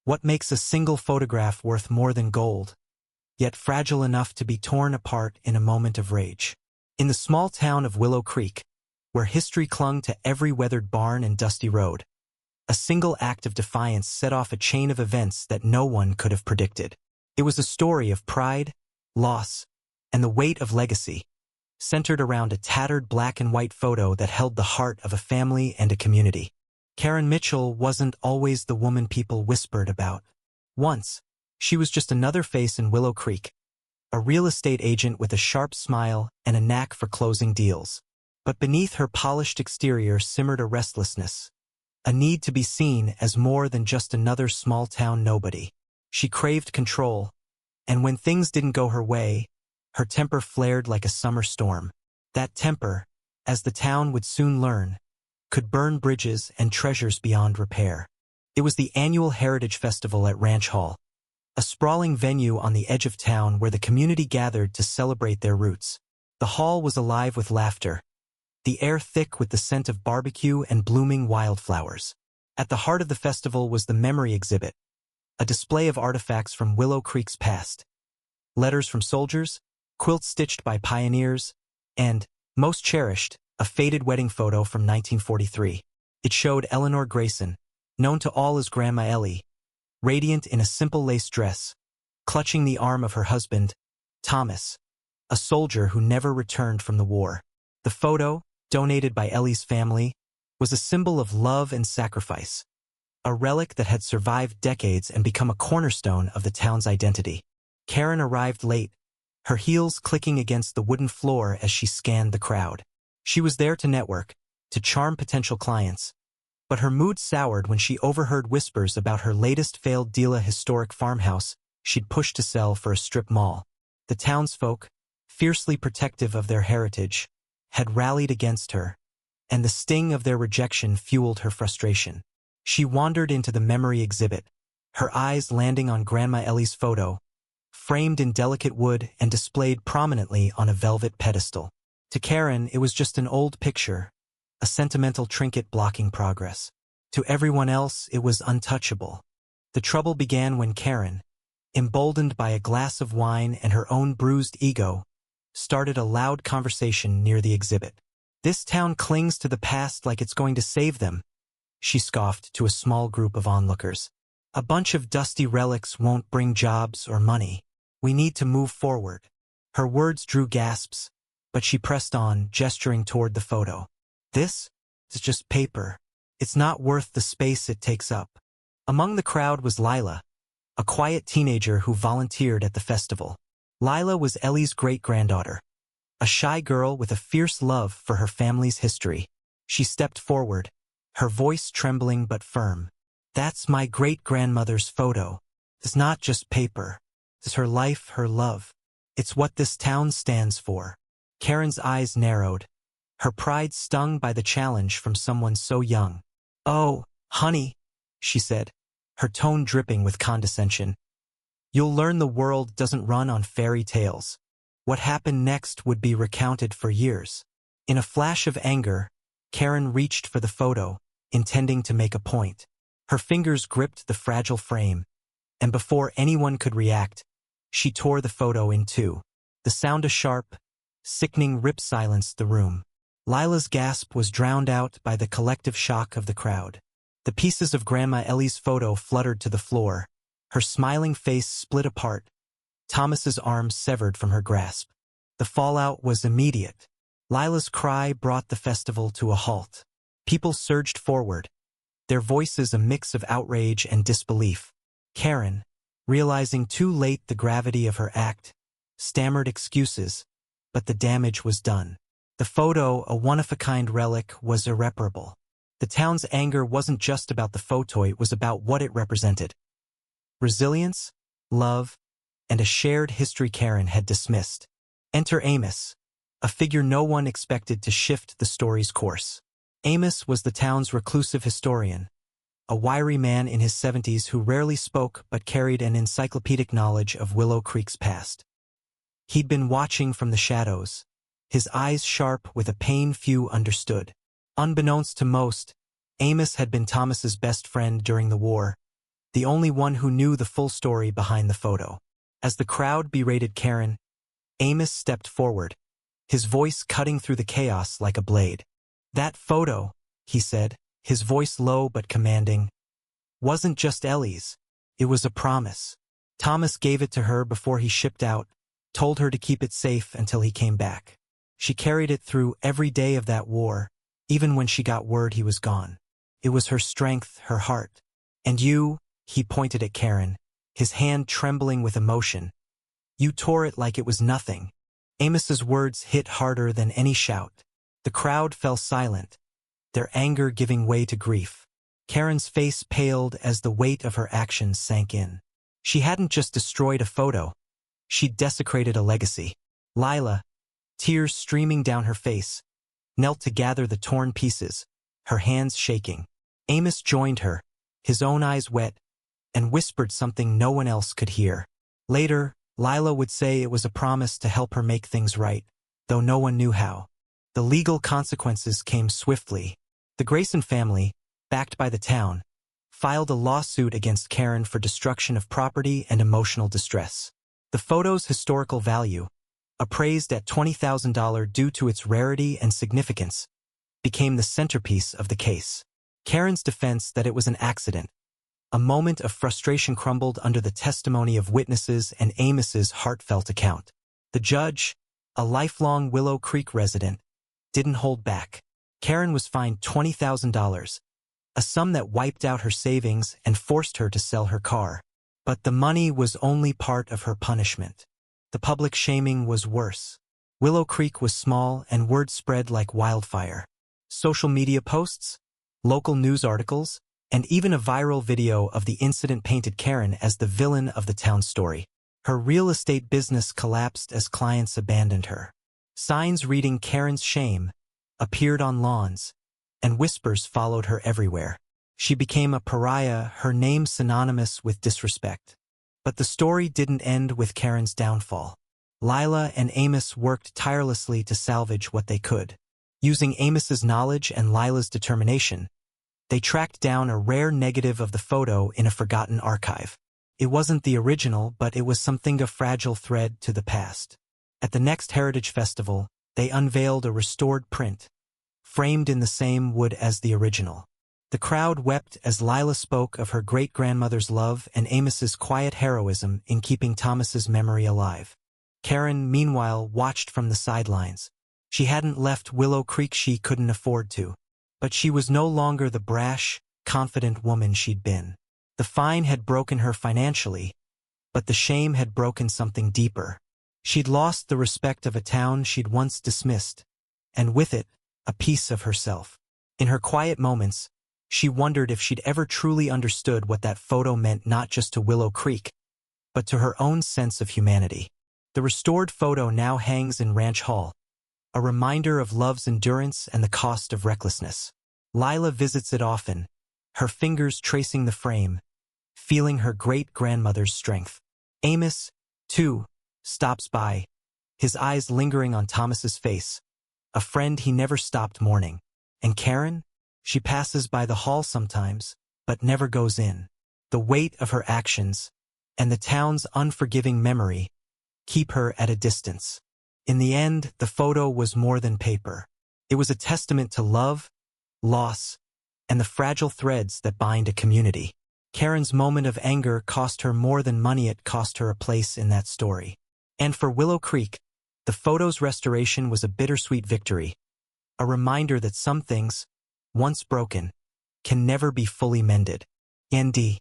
What makes a single photograph worth more than gold, yet fragile enough to be torn apart in a moment of rage? In the small town of Willow Creek, where history clung to every weathered barn and dusty road, a single act of defiance set off a chain of events that no one could have predicted. It was a story of pride, loss, and the weight of legacy, centered around a tattered black and white photo that held the heart of a family and a community. Karen Mitchell wasn't always the woman people whispered about. Once, she was just another face in Willow Creek, a real estate agent with a sharp smile and a knack for closing deals. But beneath her polished exterior simmered a restlessness, a need to be seen as more than just another small-town nobody. She craved control, and when things didn't go her way, her temper flared like a summer storm. That temper, as the town would soon learn, could burn bridges and treasures beyond repair. It was the annual Heritage Festival at Ranch Hall, a sprawling venue on the edge of town where the community gathered to celebrate their roots. The hall was alive with laughter, the air thick with the scent of barbecue and blooming wildflowers. At the heart of the festival was the memory exhibit, a display of artifacts from Willow Creek's past. Letters from soldiers, quilts stitched by pioneers, and, most cherished, a faded wedding photo from 1943. It showed Eleanor Grayson, known to all as Grandma Ellie, radiant in a simple lace dress, clutching the arm of her husband, Thomas, a soldier who never returned from the war. The photo, donated by Ellie's family, was a symbol of love and sacrifice, a relic that had survived decades and become a cornerstone of the town's identity. Karen arrived late, her heels clicking against the wooden floor as she scanned the crowd. She was there to network, to charm potential clients, but her mood soured when she overheard whispers about her latest failed deal, a historic farmhouse she'd pushed to sell for a strip mall. The townsfolk, fiercely protective of their heritage, had rallied against her, and the sting of their rejection fueled her frustration. She wandered into the memory exhibit, her eyes landing on Grandma Ellie's photo, framed in delicate wood and displayed prominently on a velvet pedestal. To Karen, it was just an old picture, a sentimental trinket blocking progress. To everyone else, it was untouchable. The trouble began when Karen, emboldened by a glass of wine and her own bruised ego, started a loud conversation near the exhibit. "This town clings to the past like it's going to save them," she scoffed to a small group of onlookers. "A bunch of dusty relics won't bring jobs or money. We need to move forward." Her words drew gasps, but she pressed on, gesturing toward the photo. "This is just paper. It's not worth the space it takes up." Among the crowd was Lila, a quiet teenager who volunteered at the festival. Lila was Ellie's great-granddaughter, a shy girl with a fierce love for her family's history. She stepped forward, her voice trembling but firm. "That's my great-grandmother's photo. It's not just paper. It's her life, her love. It's what this town stands for." Karen's eyes narrowed, her pride stung by the challenge from someone so young. "Oh, honey," she said, her tone dripping with condescension. "You'll learn the world doesn't run on fairy tales. What happened next would be recounted for years." In a flash of anger, Karen reached for the photo, intending to make a point. Her fingers gripped the fragile frame, and before anyone could react, she tore the photo in two. The sound of sharp, sickening rip silenced the room. Lila's gasp was drowned out by the collective shock of the crowd. The pieces of Grandma Ellie's photo fluttered to the floor, her smiling face split apart, Thomas's arms severed from her grasp. The fallout was immediate. Lila's cry brought the festival to a halt. People surged forward, their voices a mix of outrage and disbelief. Karen, realizing too late the gravity of her act, stammered excuses, but the damage was done. The photo, a one-of-a-kind relic, was irreparable. The town's anger wasn't just about the photo, it was about what it represented. Resilience, love, and a shared history Karen had dismissed. Enter Amos, a figure no one expected to shift the story's course. Amos was the town's reclusive historian, a wiry man in his 70s who rarely spoke but carried an encyclopedic knowledge of Willow Creek's past. He'd been watching from the shadows, his eyes sharp with a pain few understood. Unbeknownst to most, Amos had been Thomas's best friend during the war, the only one who knew the full story behind the photo. As the crowd berated Karen, Amos stepped forward, his voice cutting through the chaos like a blade. "That photo," he said, his voice low but commanding, "wasn't just Ellie's. It was a promise. Thomas gave it to her before he shipped out, told her to keep it safe until he came back. She carried it through every day of that war, even when she got word he was gone. It was her strength, her heart. And you," he pointed at Karen, his hand trembling with emotion, "you tore it like it was nothing." Amos's words hit harder than any shout. The crowd fell silent, their anger giving way to grief. Karen's face paled as the weight of her actions sank in. She hadn't just destroyed a photo, she'd desecrated a legacy. Lila, tears streaming down her face, knelt to gather the torn pieces, her hands shaking. Amos joined her, his own eyes wet, and whispered something no one else could hear. Later, Lila would say it was a promise to help her make things right, though no one knew how. The legal consequences came swiftly. The Grayson family, backed by the town, filed a lawsuit against Karen for destruction of property and emotional distress. The photo's historical value, appraised at $20,000 due to its rarity and significance, became the centerpiece of the case. Karen's defense that it was an accident, a moment of frustration, crumbled under the testimony of witnesses and Amos's heartfelt account. The judge, a lifelong Willow Creek resident, didn't hold back. Karen was fined $20,000, a sum that wiped out her savings and forced her to sell her car. But the money was only part of her punishment. The public shaming was worse. Willow Creek was small and word spread like wildfire. Social media posts, local news articles, and even a viral video of the incident painted Karen as the villain of the town story. Her real estate business collapsed as clients abandoned her. Signs reading "Karen's shame" appeared on lawns, and whispers followed her everywhere. She became a pariah, her name synonymous with disrespect. But the story didn't end with Karen's downfall. Lila and Amos worked tirelessly to salvage what they could. Using Amos's knowledge and Lila's determination, they tracked down a rare negative of the photo in a forgotten archive. It wasn't the original, but it was something, a fragile thread to the past. At the next Heritage Festival, they unveiled a restored print, framed in the same wood as the original. The crowd wept as Lila spoke of her great-grandmother's love and Amos's quiet heroism in keeping Thomas's memory alive. Karen, meanwhile, watched from the sidelines. She hadn't left Willow Creek, she couldn't afford to. But she was no longer the brash, confident woman she'd been. The fine had broken her financially, but the shame had broken something deeper. She'd lost the respect of a town she'd once dismissed, and with it, a piece of herself. In her quiet moments, she wondered if she'd ever truly understood what that photo meant, not just to Willow Creek, but to her own sense of humanity. The restored photo now hangs in Ranch Hall, a reminder of love's endurance and the cost of recklessness. Lila visits it often, her fingers tracing the frame, feeling her great-grandmother's strength. Amos, too, stops by, his eyes lingering on Thomas's face, a friend he never stopped mourning. And Karen? She passes by the hall sometimes, but never goes in. The weight of her actions, and the town's unforgiving memory, keep her at a distance. In the end, the photo was more than paper. It was a testament to love, loss, and the fragile threads that bind a community. Karen's moment of anger cost her more than money, it cost her a place in that story. And for Willow Creek, the photo's restoration was a bittersweet victory, a reminder that some things, once broken, can never be fully mended. ND.